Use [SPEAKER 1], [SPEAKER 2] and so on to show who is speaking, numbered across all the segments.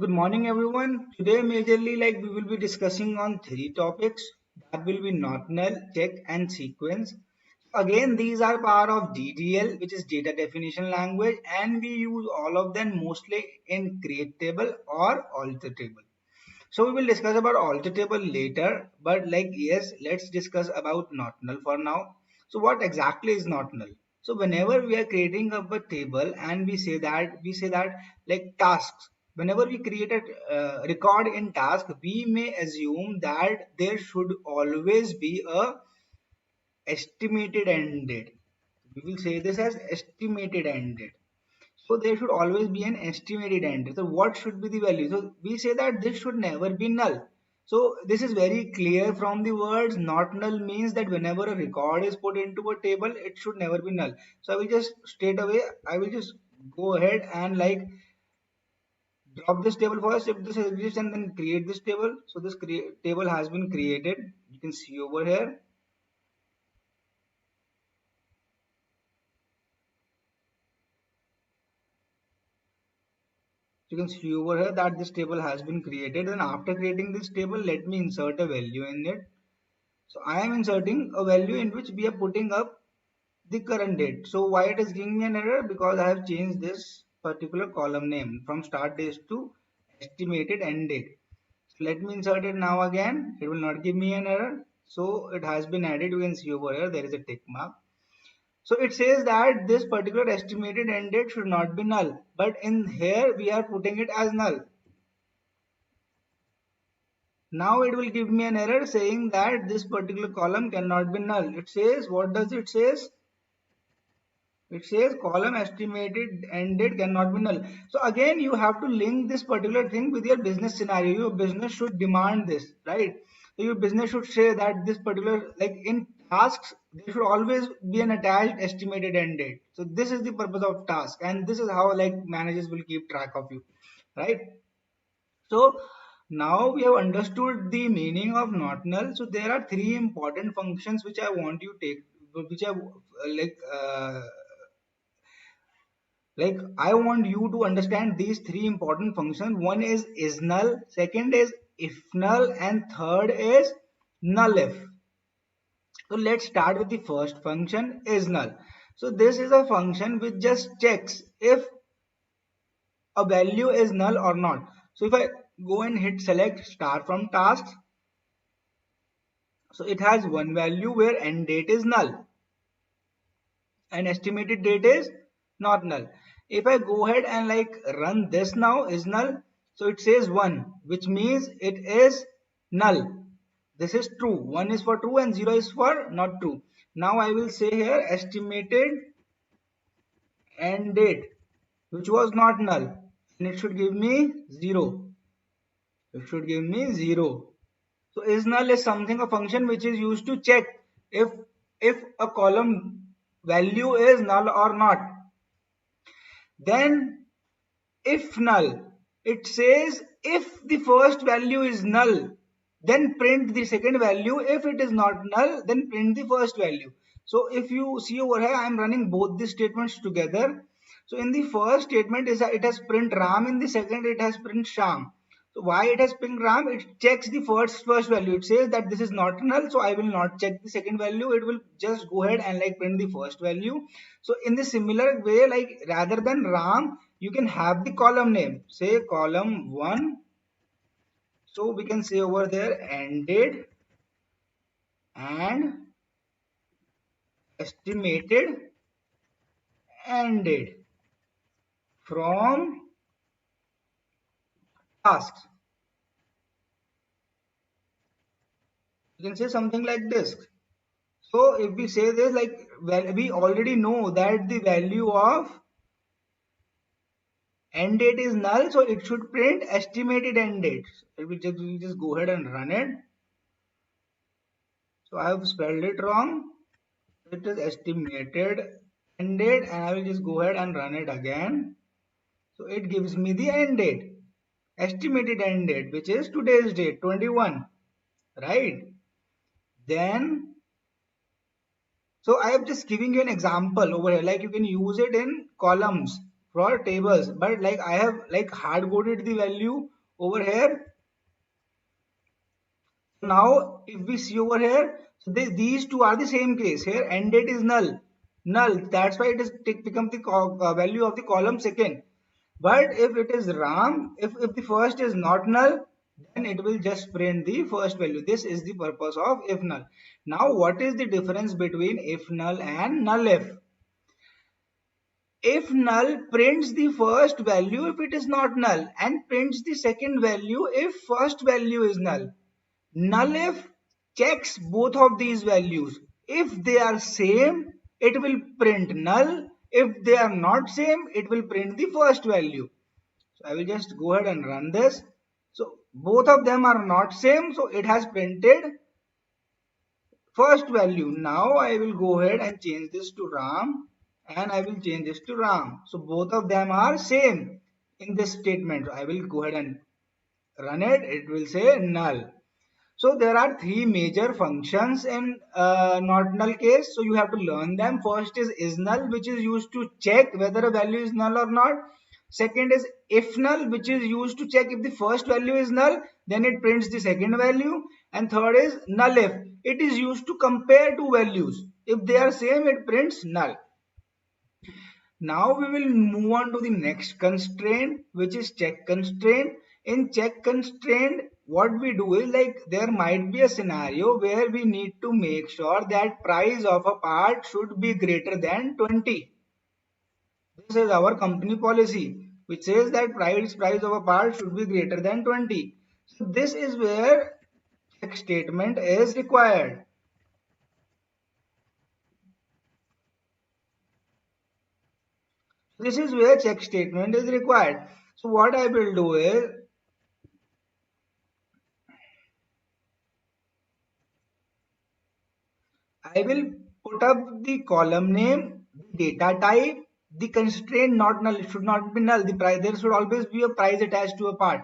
[SPEAKER 1] Good morning, everyone. Today, majorly, we will be discussing on three topics that will be not null, check, and sequence. Again, these are part of DDL, which is data definition language, and we use all of them mostly in create table or alter table. So we will discuss about alter table later, but yes, let's discuss about not null for now. So what exactly is not null? So whenever we are creating up a table and we say that tasks. Whenever we create a record in task, we may assume that there should always be a estimated end date. We will say this as estimated end date. So there should always be an estimated end. So what should be the value? So we say that this should never be null. So this is very clear from the words. Not null means that whenever a record is put into a table, it should never be null. So I will just straight away, I will just go ahead and drop this table first if this exists and then create this table. So this table has been created. You can see over here. You can see over here that this table has been created, and after creating this table, let me insert a value in it. So I am inserting a value in which we are putting up the current date. So why it is giving me an error? Because I have changed this particular column name from start date to estimated end date. So let me insert it now again. It will not give me an error. So it has been added. You can see over here there is a tick mark. So it says that this particular estimated end date should not be null. But in here we are putting it as null. Now it will give me an error saying that this particular column cannot be null. It says, what does it says? It says column estimated end date cannot be null. So again, you have to link this particular thing with your business scenario. Your business should demand this, right? So your business should say that this particular, like in tasks, there should always be an attached estimated end date. So this is the purpose of task, and this is how managers will keep track of you, right? So now we have understood the meaning of not null. So there are three important functions which I want you take, which I I want you to understand these three important functions. One is null, second is if null, and third is null if. So let's start with the first function is null. So this is a function which just checks if a value is null or not. So if I go and hit select star from tasks, so it has one value where end date is null and estimated date is not null. If I go ahead and run this now is null, so it says 1, which means it is null. This is true. 1 is for true and 0 is for not true. Now I will say here estimated end date, which was not null, and it should give me 0. It should give me 0. So is null is something, a function which is used to check if a column value is null or not. Then if null, it says if the first value is null, then print the second value. If it is not null, then print the first value. So if you see over here, I am running both the statements together. So in the first statement is it has print ram, in the second it has print sham. So why it has print ram? It checks the first value. It says that this is not null, so I will not check the second value. It will just go ahead and print the first value. So in the similar way, rather than ram, you can have the column name, say column 1. So we can say over there ended and estimated ended from tasks. You can say something like this. So if we say this, well, we already know that the value of end date is null, so it should print estimated end date. So we just go ahead and run it. So I have spelled it wrong. It is estimated end date, and I will just go ahead and run it again. So it gives me the end date, estimated end date, which is today's date, 21, right? Then, so I am just giving you an example over here, like you can use it in columns. for tables, but like I have like hard coded the value over here. Now if we see over here, so these two are the same case. Here end date is null, that's why it is become the value of the column second. But if it is ram, if the first is not null, then it will just print the first value. This is the purpose of if null. Now what is the difference between if null and null if null prints the first value if it is not null, and prints the second value if first value is null. Null if checks both of these values. If they are same, it will print null. If they are not same, it will print the first value. So I will just go ahead and run this. So both of them are not same, so it has printed first value. Now I will go ahead and change this to Ram, and I will change this to Ram. So both of them are same in this statement. I will go ahead and run it. It will say null. So there are three major functions in not null case. So you have to learn them. First is null, which is used to check whether a value is null or not. Second is if null, which is used to check if the first value is null, then it prints the second value. And third is null if. It is used to compare two values. If they are same, it prints null. Now we will move on to the next constraint, which is check constraint. In check constraint, what we do is like there might be a scenario where we need to make sure that price of a part should be greater than 20. This is our company policy, which says that price of a part should be greater than 20. So this is where check statement is required. This is where check statement is required. So what I will do is I will put up the column name, the data type, the constraint not null, it should not be null, the price, there should always be a price attached to a part,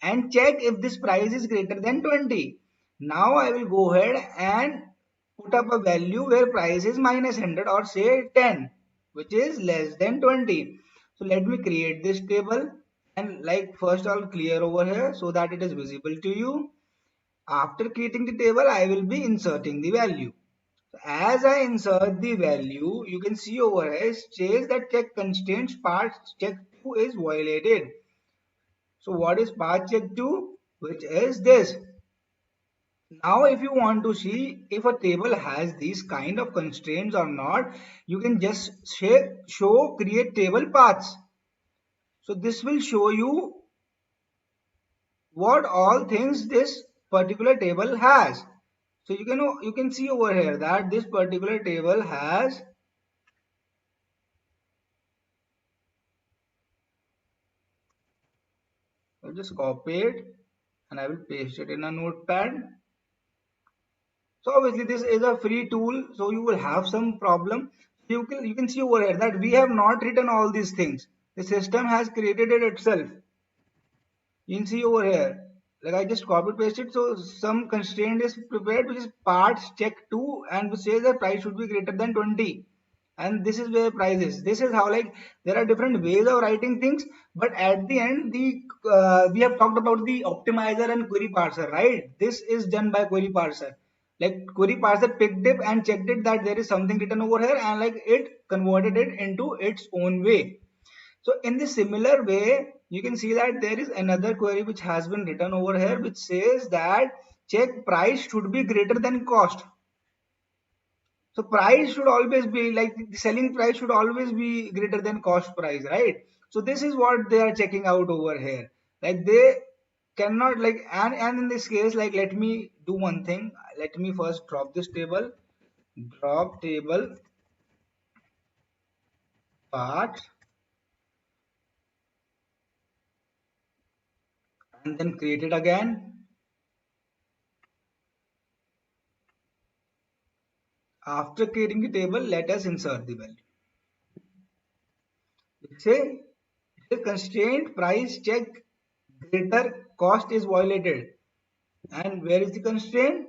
[SPEAKER 1] and check if this price is greater than 20. Now I will go ahead and put up a value where price is minus 100 or say 10, which is less than 20. So let me create this table, and like first I'll clear over here so that it is visible to you. After creating the table, I will be inserting the value. As I insert the value, you can see over here it says that check constraints part check 2 is violated. So what is part check 2? Which is this. Now if you want to see if a table has these kind of constraints or not, you can just show create table paths. So this will show you what all things this particular table has. So you can see over here that this particular table has, I'll just copy it and I will paste it in a notepad. So obviously this is a free tool, so you will have some problem. You can see over here that we have not written all these things. The system has created it itself. You can see over here, like I just copy pasted. So some constraint is prepared, which is parts check 2, and which says that price should be greater than 20. And this is where price is. This is how like there are different ways of writing things, but at the end the we have talked about the optimizer and query parser, right? This is done by query parser. Like query parser picked it and checked it that there is something written over here, and like it converted it into its own way. So in the similar way, you can see that there is another query which has been written over here, which says that check price should be greater than cost. So price should always be like the selling price should always be greater than cost price, right? So this is what they are checking out over here. Like they cannot like, and in this case, like let me do one thing. Let me first drop this table, drop table part, and then create it again. After creating the table, let us insert the value. Say constraint price check greater cost is violated. And where is the constraint?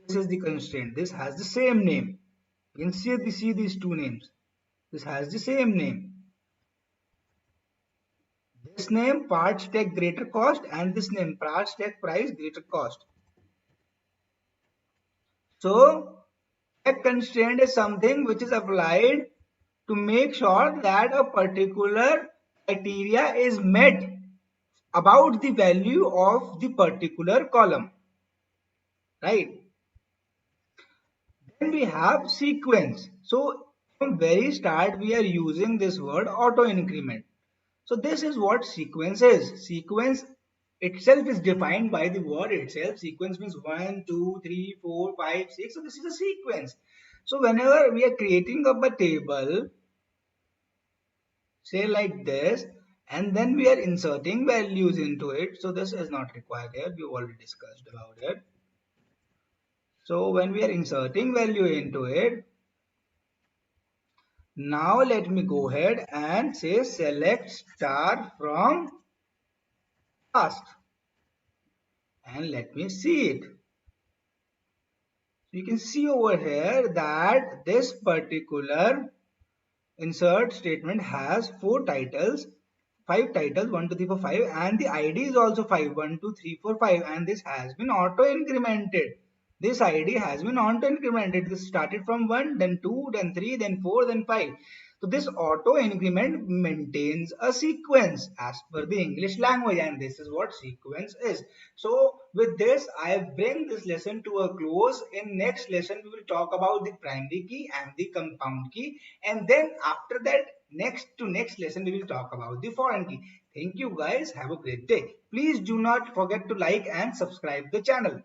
[SPEAKER 1] This is the constraint. This has the same name. You can see these two names. This has the same name. this name parts take greater cost and this name parts take price greater cost. So check constraint is something which is applied to make sure that a particular criteria is met about the value of the particular column, right? Then we have sequence. So from very start we are using this word auto increment. So this is what sequence is. Sequence itself is defined by the word itself. Sequence means 1, 2, 3, 4, 5, 6. So this is a sequence. So whenever we are creating up a table, say like this, and then we are inserting values into it. So this is not required here. We already discussed about it. So when we are inserting value into it, now let me go ahead and say select star from task and let me see it. So you can see over here that this particular insert statement has 4 titles, 5 titles, 1, 2, 3, 4, 5, and the ID is also 5, 1, 2, 3, 4, 5, and this has been auto incremented. This ID has been auto incremented. This started from 1, then 2, then 3, then 4, then 5. So this auto increment maintains a sequence as per the English language, and this is what sequence is. So with this, I bring this lesson to a close. In next lesson, we will talk about the primary key and the compound key, and then after that, next lesson, we will talk about the foreign key. Thank you guys. Have a great day. Please do not forget to like and subscribe the channel.